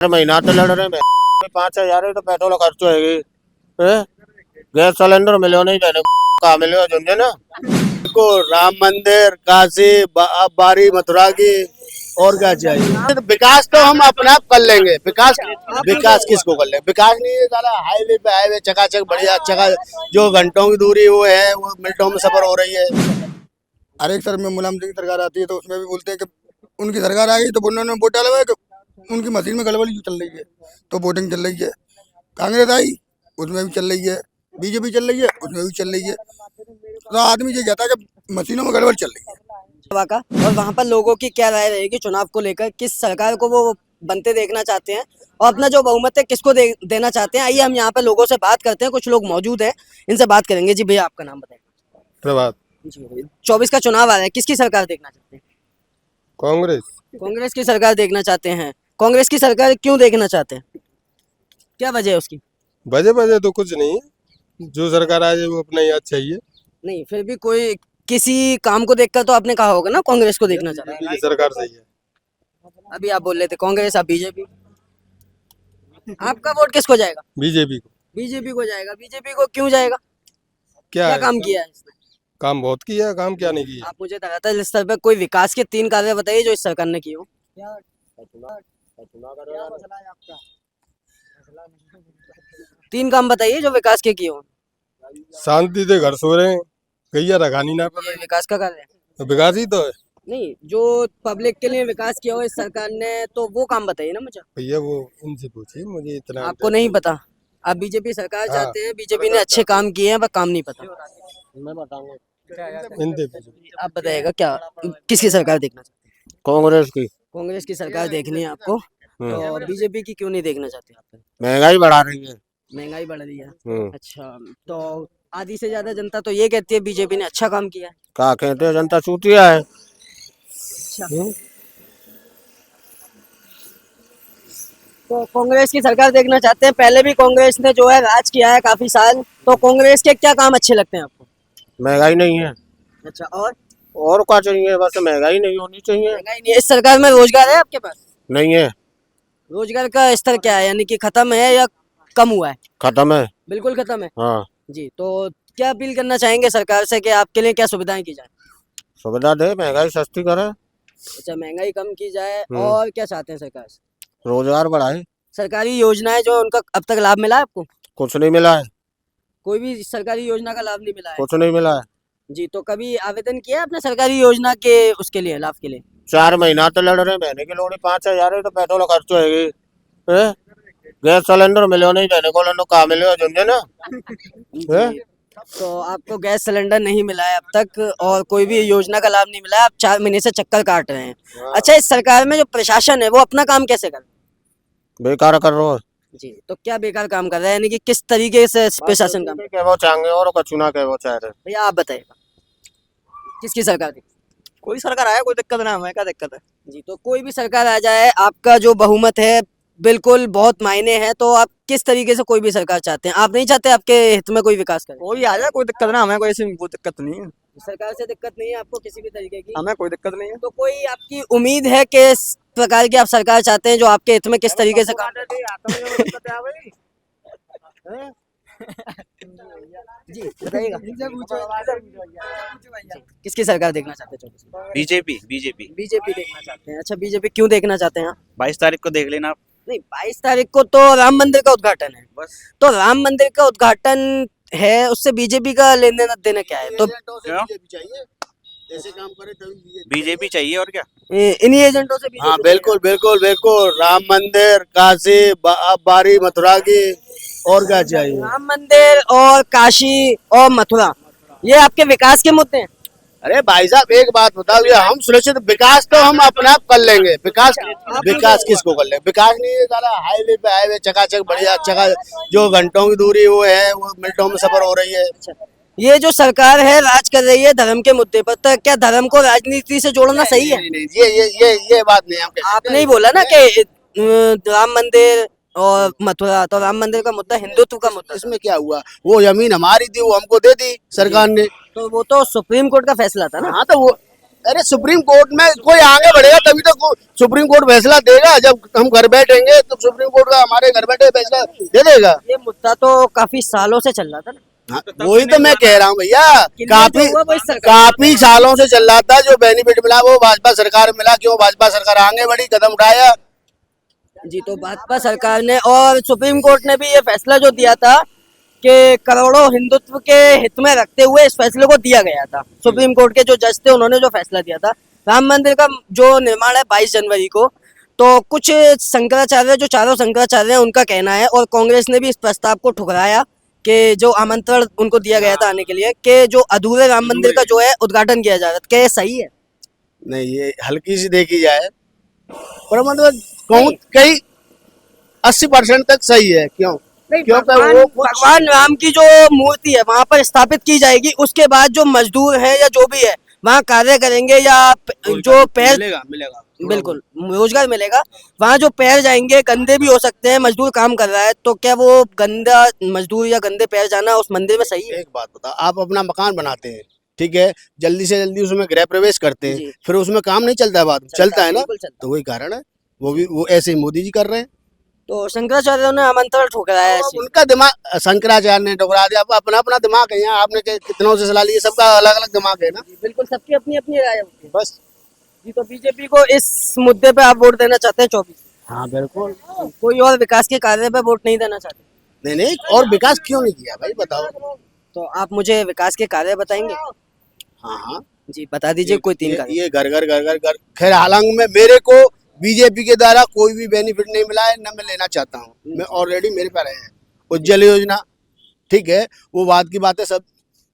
महीना तो लड़ रहे हैं 5,000 तो पेट्रोल खर्च होएगी। गैस सिलेंडर मिलो नहीं मैंने कहा मिलो समझे ना को राम मंदिर काशी बारी मथुरा की और क्या चाहिए। तो विकास तो हम अपने आप कर लेंगे। विकास विकास किसको कर लेंगे। विकास नहीं है साला हाईवे पे हाईवे चकाचक बढ़िया चका जो घंटों की दूरी वो है वो मिनटों में सफर हो रही है। हर एक सर में मुलायम सिंह की सरकार आती है तो उसमें भी बोलते हैं कि उनकी सरकार आ गई तो उन्होंने वोट डाला हुआ है कि उनकी मशीन में गड़बड़ी चल रही है तो वोटिंग चल रही है। कांग्रेस आई उसमें भी चल रही है, बीजेपी चल रही है उसमें भी चल रही है। तो आदमी ये कहता है कि मशीनों में गड़बड़ चल रही है सभा का। और वहाँ पर लोगों की क्या राय रहेगी चुनाव को लेकर, किस सरकार को वो बनते देखना चाहते हैं और अपना जो बहुमत है किसको देना चाहते हैं। आइए हम यहाँ पर लोगों से बात करते हैं, कुछ लोग मौजूद हैं, इनसे बात करेंगे। जी भैया आपका नाम बताइए। प्रभात। जी 24 का चुनाव आ रहा है, किसकी सरकार देखना चाहते हैं। कांग्रेस। कांग्रेस की सरकार देखना चाहते हैं। कांग्रेस की सरकार क्यों देखना चाहते हैं, क्या वजह है उसकी। वजह तो कुछ नहीं, जो सरकार आ जाए वो अपना ही अच्छा ही है। नहीं फिर भी कोई किसी काम को देखकर तो आपने कहा होगा ना कांग्रेस को देखना चाहते हैं। ये सरकार सही है। अभी आप बोल रहे थे कांग्रेस, आप बीजेपी। आपका वोट किसको जाएगा। बीजेपी को। बीजेपी को जाएगा। बीजेपी को क्यों जाएगा, क्या क्या है? काम किया है इसने। काम बहुत किया है, काम क्या नहीं किया। आप मुझे धरातल स्तर पर कोई विकास के 3 कार्य बताइए जो इस सरकार ने किए हो। 3 काम बताइए जो विकास के किए हो। शांति से घर सो रहे हैं, गैया रखानी ना पड़े। ये विकास का कार्य है। तो विकास ही तो है नहीं जो पब्लिक के लिए विकास किया हो इस सरकार ने तो वो काम बताइए ना मुझे। भैया, वो उनसे पूछिए, मुझे इतना आपको नहीं पता। आप बीजेपी सरकार हाँ। चाहते हैं, बीजेपी ने अच्छे काम किए हैं पर काम नहीं पता। मैं बताऊंगा इनसे पूछिए। आप बताइएगा क्या किसकी सरकार देखना चाहते हैं। कांग्रेस की। कांग्रेस की सरकार देखनी है आपको, तो बीजेपी की क्यों नहीं देखना चाहते आप। महंगाई बढ़ा रही है। महंगाई बढ़ रही है। अच्छा तो आधी से ज्यादा जनता तो ये कहती है बीजेपी ने अच्छा काम किया है। क्या कहते हैं जनता चूतिया है। तो कांग्रेस की सरकार देखना चाहते हैं। पहले भी कांग्रेस ने जो है राज किया है काफी साल, तो कांग्रेस के क्या काम अच्छे लगते हैं आपको। महंगाई नहीं है अच्छा और क्या चाहिए, बस महंगाई नहीं होनी चाहिए। महंगाई नहीं है। इस सरकार में रोजगार है आपके पास। नहीं है। रोजगार का स्तर क्या है, यानी कि खत्म है या कम हुआ है। खत्म है। बिल्कुल खत्म है। हाँ जी तो क्या अपील करना चाहेंगे सरकार से कि आपके लिए क्या सुविधाएं की जाए। सुविधा दे, महंगाई सस्ती करे, अच्छा महंगाई कम की जाए, और क्या चाहते हैं सरकार से। रोजगार बढ़ाए। सरकारी योजनाएं जो उनका अब तक लाभ मिला है आपको। कुछ नहीं मिला है। कोई भी सरकारी योजना का लाभ नहीं मिला है। कुछ नहीं मिला है। जी तो कभी आवेदन किया है आपने सरकारी योजना के उसके लिए लाभ के लिए। 4 महीना तो लड़ रहे हैं महीने की लोड़ी 5,000 तो पेट्रोल खर्च होएगी। गैस सिलेंडर मिलो नहीं मैंने को कहा मिलो समझे ना। जी, तो आपको गैस सिलेंडर नहीं मिला है अब तक और कोई भी योजना का लाभ नहीं मिला है, आप 4 महीने से चक्कर काट रहे हैं। अच्छा इस सरकार में जो प्रशासन है वो अपना काम कैसे कर रहा है। बेकार कर रहे हो। जी तो क्या बेकार काम कर रहा है, यानी कि किस तरीके से प्रशासन काम। कह वो चाहेंगे और कछु ना कह वो चाह रहे। भैया आप बताइएगा किसकी सरकार थी। कोई सरकार आया कोई दिक्कत ना, हमें क्या दिक्कत है। जी तो कोई भी सरकार आ जाए, आपका जो बहुमत है बिल्कुल बहुत मायने हैं, तो आप किस तरीके से कोई भी सरकार चाहते हैं। आप नहीं चाहते आपके हित में कोई विकास करे। कोई आ जाए कोई दिक्कत ना, हमें कोई ऐसी कोई दिक्कत नहीं है। सरकार से दिक्कत नहीं है आपको किसी भी तरीके की। हमें कोई दिक्कत नहीं है। तो कोई आपकी उम्मीद है कि इस प्रकार की आप सरकार चाहते हैं जो आपके हित में किस तरीके से काम जी बताइएगा किसकी सरकार देखना चाहते हैं। बीजेपी बीजेपी बीजेपी देखना चाहते हैं। अच्छा बीजेपी क्यों देखना चाहते हैं आप। 22 तारीख को देख लेना आप। नहीं 22 तारीख को तो राम मंदिर का उद्घाटन है। बस तो राम मंदिर का उद्घाटन है, उससे बीजेपी का लेन देना क्या है। तो ऐसे काम करे तभी बीजेपी चाहिए और क्या। इन्हीं एजेंटों से हाँ बीजेपी बिल्कुल बिल्कुल बिल्कुल राम मंदिर काशी बारी मथुरा की और क्या चाहिए। राम मंदिर और काशी और मथुरा ये आपके विकास के मुद्दे हैं। अरे भाई साहब एक बात बताओ, ये हम सुनिश्चित विकास तो हम अपने आप कर लेंगे। विकास विकास किसको कर लेंगे। विकास नहीं है साला हाईवे पे हाईवे चकाचक बढ़िया चका जो घंटों की दूरी वो है वो मिनटों में सफर हो रही है। ये जो सरकार है राज कर रही है धर्म के मुद्दे पर, तो क्या धर्म को राजनीति से जोड़ना सही है। नहीं, ये बात नहीं हम आपने ही बोला ना कि राम मंदिर और मथुरा, तो राम मंदिर का मुद्दा हिंदुत्व का मुद्दा। इसमें क्या हुआ, वो जमीन हमारी थी वो हमको दे दी सरकार ने। तो वो तो सुप्रीम कोर्ट का फैसला था ना। हाँ तो वो अरे सुप्रीम कोर्ट में कोई आगे बढ़ेगा तभी तो सुप्रीम कोर्ट फैसला देगा। जब हम घर बैठेंगे तो सुप्रीम कोर्ट का हमारे घर बैठे फैसला दे देगा। ये मुद्दा तो काफी सालों से चल रहा था ना। हाँ, वही तो मैं कह रहा हूँ भैया, काफी जो हुआ वही सरकार। काफी सालों से चल रहा था। जो बेनिफिट मिला वो भाजपा सरकार मिला। क्यों भाजपा सरकार आगे बढ़ी, कदम उठाया। जी, तो भाजपा सरकार ने और सुप्रीम कोर्ट ने भी ये फैसला जो दिया था कि करोड़ों हिंदुत्व के हित में रखते हुए इस फैसले को दिया गया था। सुप्रीम कोर्ट के जो जज थे उन्होंने जो फैसला दिया था राम मंदिर का जो निर्माण है 22 जनवरी को, तो कुछ शंकराचार्य जो चारों शंकराचार्य हैं उनका कहना है, और कांग्रेस ने भी इस प्रस्ताव को ठुकराया कि जो आमंत्रण उनको दिया गया था आने के लिए, कि जो अधूरे राम मंदिर का जो है उद्घाटन किया जा रहा है, क्या ये सही है? नहीं, ये हल्की सी देखी जाए पर मतलब कहूँ कई 80% तक सही है। क्यों? क्योंकि वो भगवान राम की जो मूर्ति है वहां पर स्थापित की जाएगी, उसके बाद जो मजदूर है या जो भी है वहाँ कार्य करेंगे या जो पैर मिलेगा बिल्कुल रोजगार मिलेगा। वहाँ जो पैर जाएंगे गंदे भी हो सकते हैं, मजदूर काम कर रहा है, तो क्या वो गंदा मजदूर या गंदे पैर जाना उस मंदिर में सही है? एक बात बता, आप अपना मकान बनाते हैं, ठीक है, जल्दी से जल्दी उसमें गृह प्रवेश करते हैं, जी। फिर उसमें काम नहीं चलता है, बाद में चलता है ना। बिल्कुल चलता है। तो वही कारण है, वो ऐसे ही मोदी जी कर रहे हैं। तो शंकराचार्य ने आमंत्रण ठुकराया है अब ऐसे। उनका दिमाग शंकराचार्य ने ठुकरा दिया। अब अपना अपना दिमाग है। यहाँ आपने कितनों से सलाह ली, सबका अलग अलग दिमाग है ना। बिल्कुल, सबकी अपनी अपनी राय होती है। बस। जी, तो बीजेपी को इस मुद्दे पे आप वोट देना चाहते हैं 24? हाँ बिल्कुल। कोई और विकास के कार्य पे वोट नहीं देना चाहते? नहीं नहीं, और विकास क्यों नहीं किया भाई, बताओ। तो आप मुझे विकास के कार्य बताएंगे? हाँ हाँ, जी, बता दीजिए कोई 3 कार्य। ये घर घर घर घर घर। खैर हालांकि में मेरे को बीजेपी के द्वारा कोई भी बेनिफिट नहीं मिला है, न मैं लेना चाहता हूँ। मैं ऑलरेडी मेरे पर है उज्जवल योजना, ठीक है, वो बात की बात है। सब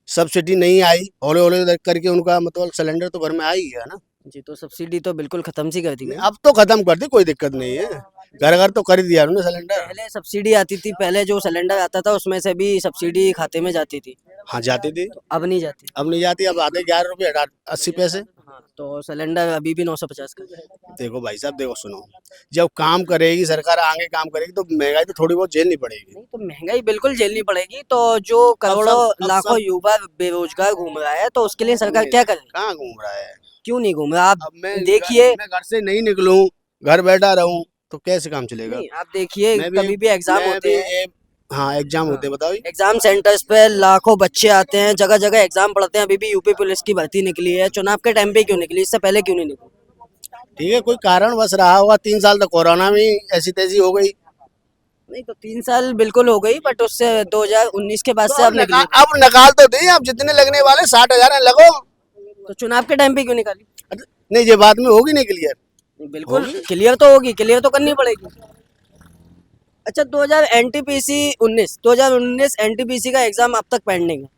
सब्सिडी नहीं आई, हौले हौले करके उनका मतलब सिलेंडर तो घर में आई है ना। जी, तो सब्सिडी तो बिल्कुल खत्म सी कर दी गई। अब तो खत्म कर दी, कोई दिक्कत नहीं है। घर घर तो कर ही दिया उन्होंने सिलेंडर। पहले सब्सिडी आती थी, पहले जो सिलेंडर आता था उसमें से भी सब्सिडी खाते में जाती थी, हाँ जाती थी, तो अब नहीं जाती। अब नहीं जाती। अब आते 11 रुपये 80 पैसे। हाँ, तो सिलेंडर अभी भी 950 का है। देखो भाई साहब, देखो सुनो, जब काम करेगी सरकार, आगे काम करेगी तो महंगाई तो थोड़ी बहुत झेलनी पड़ेगी। नहीं, तो महंगाई बिल्कुल झेलनी पड़ेगी। तो जो करोड़ों अब लाखों युवा बेरोजगार घूम रहा है, तो उसके लिए सरकार क्या करे? कहाँ घूम रहा है? क्यों नहीं घूम रहा? आप अब मैं देखिए, मैं घर से नहीं निकलूं, घर बैठा रहूं तो कैसे काम चलेगा? नहीं आप देखिए, मैं कभी भी एग्जाम मैं होते भी हैं, हाँ एग्जाम होते हैं, बताओ। एग्जाम सेंटर्स पे लाखों बच्चे आते हैं, जगह जगह एग्जाम पढ़ते हैं। अभी भी यूपी पुलिस की भर्ती निकली है, चुनाव के टाइम पे क्यों निकली? इससे पहले क्यों नहीं निकली? ठीक है, कोई कारण बस रहा होगा। 3 साल तक कोरोना में ऐसी तैसी हो गई। नहीं, तो 3 साल बिल्कुल हो गई, बट उससे 2019 के बाद से अब निकली। अब निकाल तो दी, अब जितने लगने वाले 60,000 लगो। तो चुनाव के टाइम पे क्यों निकाली? नहीं, ये बात में होगी नहीं क्लियर। बिल्कुल क्लियर तो होगी, क्लियर तो करनी पड़ेगी। अच्छा, 2019 एनटीपीसी का एग्जाम अब तक पेंडिंग है,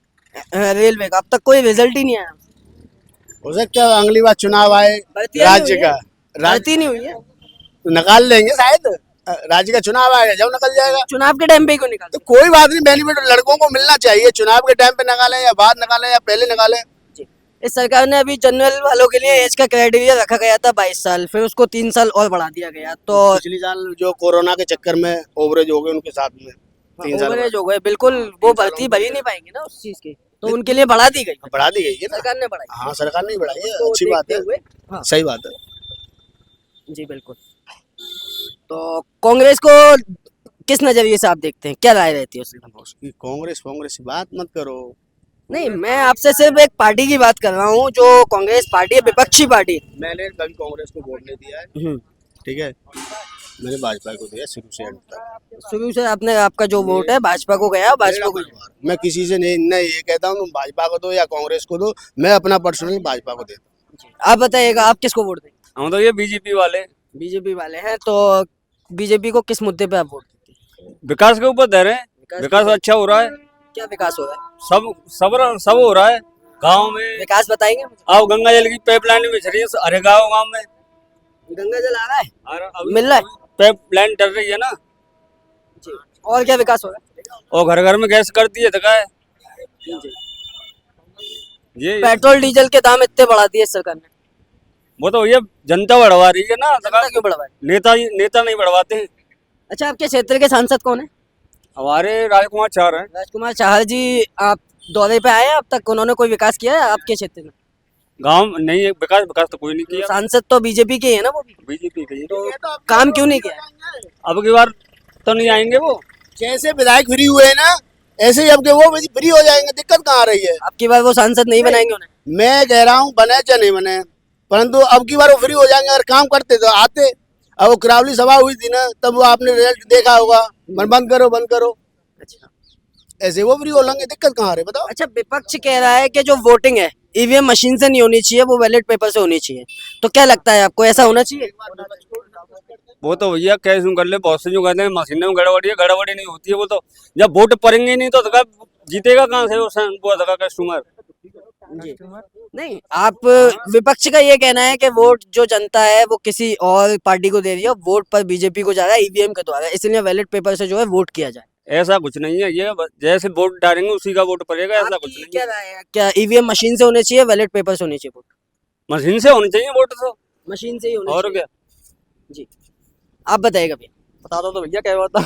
रेलवे का अब तक कोई रिजल्ट ही नहीं आया। हो सकता है अगली बार चुनाव आए भर्तियां नहीं राज्य हुई का, है? भर्ती नहीं हुई है, तो निकाल लेंगे शायद। राज्य का चुनाव आएगा जब निकल जाएगा। चुनाव के टाइम पे क्यों निकाल? तो कोई बात नहीं, बेनिफिट लड़कों को मिलना चाहिए। चुनाव के टाइम पे निकालें या बाद निकालें या पहले निकालें। इस सरकार ने अभी जनरल वालों के लिए एज का क्राइटेरिया रखा गया था 22 साल, फिर उसको 3 साल और बढ़ा दिया गया। तो पिछली साल जो कोरोना के चक्कर में ओवरेज हो गए उनके साथ में 3 साल ओवरेज हो गए, बिल्कुल वो भर्ती भर ही नहीं पाएंगे ना उस चीज की, तो उनके लिए बढ़ा दी गई, बढ़ा दी गई है ना। सरकार ने बढ़ाई। हाँ, सरकार नहीं बढ़ाई है, तो अच्छी बात देखते है, हुए, हाँ सही बात है। जी बिल्कुल। तो कांग्रेस को किस नजरिए से आप देखते हैं, क्या राय रहती है उसकी? उसकी कांग्रेस की बात मत करो। नहीं, मैं आपसे सिर्फ एक पार्टी की बात कर रहा हूँ, जो कांग्रेस पार्टी है, विपक्षी पार्टी। मैंने कभी कांग्रेस को वोट नहीं दिया है, ठीक है, मैंने भाजपा को दिया शुरू से अंत तक। शुरू से आपने, आपका जो वोट है भाजपा को गया, भाजपा को। मैं किसी से नहीं ये कहता हूँ तुम भाजपा को दो या कांग्रेस को दो, मैं अपना पर्सनल भाजपा को देता हूँ। आप बताइएगा, आप किसको वोट देंगे? हम तो ये बीजेपी वाले बीजेपी वाले हैं, तो बीजेपी को किस मुद्दे पे आप वोट देते हैं? विकास के ऊपर दे रहे हैं। विकास अच्छा हो रहा है, क्या विकास हो रहा है? सब हो रहा है गांव में। विकास बताएंगे मुझे? अब गंगा जल की पाइपलाइन बिछ रही है हर गांव में। गंगा जल आ रहा है, अभी मिल रहा है पाइपलाइन चल रही है ना। जी। और क्या विकास हो रहा है? और घर घर में गैस कर दी है तो क्या है ये। पेट्रोल डीजल के दाम इतने बढ़ा दिए सरकार ने, वो तो ये जनता बढ़वा रही है ना, जनता क्यों बढ़ाए? नेता नहीं बढ़वाते हैं। अच्छा, आपके क्षेत्र के सांसद कौन है? हमारे राजकुमार चार हैं। राजकुमार चाहर जी, आप दौरे पे आए हैं अब तक? उन्होंने कोई विकास किया है आपके क्षेत्र में? गांव नहीं है, विकास विकास तो कोई नहीं किया। सांसद तो बीजेपी के ही है ना वो भी, बीजेपी के ही। तो काम क्यों नहीं किया? अब की बार तो नहीं आएंगे वो। जैसे विधायक फ्री हुए ना, ऐसे ही अब के वो फ्री हो जाएंगे। दिक्कत कहाँ आ रही है? अब की बार वो सांसद नहीं बनाएंगे उन्हें? मैं कह रहा हूँ बने चाहे नहीं बने, परंतु अब की बार वो फ्री हो जाएंगे। अगर काम करते तो आते। अब वो करावली सभा हुई थी ना, तब वो आपने रिजल्ट देखा होगा, बंद करो बंद करो, अच्छा ऐसे वो फ्री हो लेंगे। दिक्कत कहाँ आ रही है बताओ? अच्छा, विपक्ष कह रहा है कि जो वोटिंग है ईवीएम मशीन से नहीं होनी चाहिए, वो बैलेट पेपर से होनी चाहिए। तो क्या लगता है आपको, ऐसा होना चाहिए? वो तो भैया कैसे कर ले, बहुत से जो कहते हैं मशीन में गड़बड़ी है, गड़बड़ी नहीं होती है। वो तो जब वोट पड़ेंगे नहीं तो जीतेगा कहाँ से वो कस्टमर? जी नहीं, आप विपक्ष का ये कहना है कि वोट जो जनता है वो किसी और पार्टी को दे रही है, वोट पर बीजेपी को जा रहा है ईवीएम के द्वारा, इसलिए बैलेट पेपर से जो है वोट किया जाए। ऐसा कुछ नहीं है, ये जैसे वोट डालेंगे उसी का वोट पड़ेगा, ऐसा कुछ आपकी नहीं क्या है। राय है, क्या ईवीएम मशीन से होने चाहिए, बैलेट पेपर से होनी चाहिए वोट? मशीन से होनी चाहिए वोट तो। मशीन से ही होनी और चाहिए। क्या? जी आप बताइएगा भैया, बता दो तो भैया क्या बता।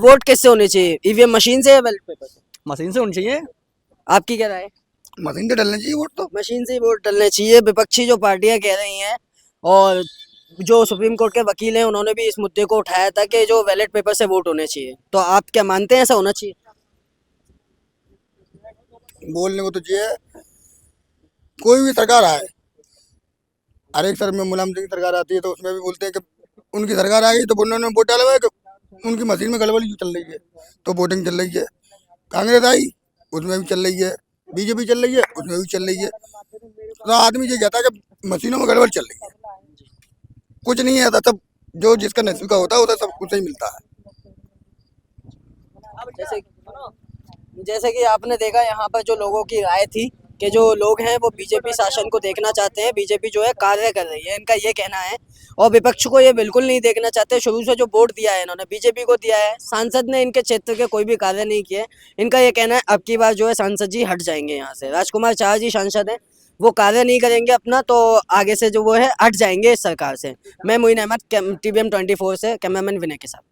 वोट किससे होने चाहिए, ईवीएम मशीन से या बैलेट पेपर से? मशीन से होनी चाहिए। आपकी क्या राय है? मशीन से डलना चाहिए वोट तो। मशीन से ही वोट डलने चाहिए, विपक्षी जो पार्टियां कह रही हैं, और जो सुप्रीम कोर्ट के वकील हैं उन्होंने भी इस मुद्दे को उठाया था कि जो बैलेट पेपर से वोट होने चाहिए। तो आप क्या मानते हैं ऐसा होना चाहिए? बोलने को तो चाहिए, कोई भी सरकार आए, हर एक सर में मुलायम सिंह सरकार आती है तो उसमें भी बोलते हैं कि उनकी सरकार आ गई तो उन्होंने वोट डाला हुआ है कि उनकी मशीन में गड़बड़ी चल रही है, तो वोटिंग चल रही है। कांग्रेस आई, उसमें भी चल रही है। बीजेपी चल रही है, उसमें भी चल रही है। तो आदमी ये कहता है कि मशीनों में गड़बड़ चल रही है, कुछ नहीं है। सब जो जिसका नसीब का होता है उसे सब कुछ ही मिलता है। जैसे जैसे कि आपने देखा यहाँ पर जो लोगों की राय थी कि जो लोग हैं वो बीजेपी शासन को देखना चाहते हैं, बीजेपी जो है कार्य कर रही है, इनका ये कहना है। और विपक्ष को ये बिल्कुल नहीं देखना चाहते। शुरू से जो वोट दिया है इन्होंने बीजेपी को दिया है, सांसद ने इनके क्षेत्र के कोई भी कार्य नहीं किए। इनका ये कहना है अब की बार जो है सांसद जी हट जाएंगे यहाँ से। राजकुमार चार जी सांसद हैं, वो कार्य नहीं करेंगे अपना, तो आगे से जो वो है हट जाएंगे इस सरकार से। मैं मोइन अहमद, TVM 24 से कैमरामैन विनय के साथ।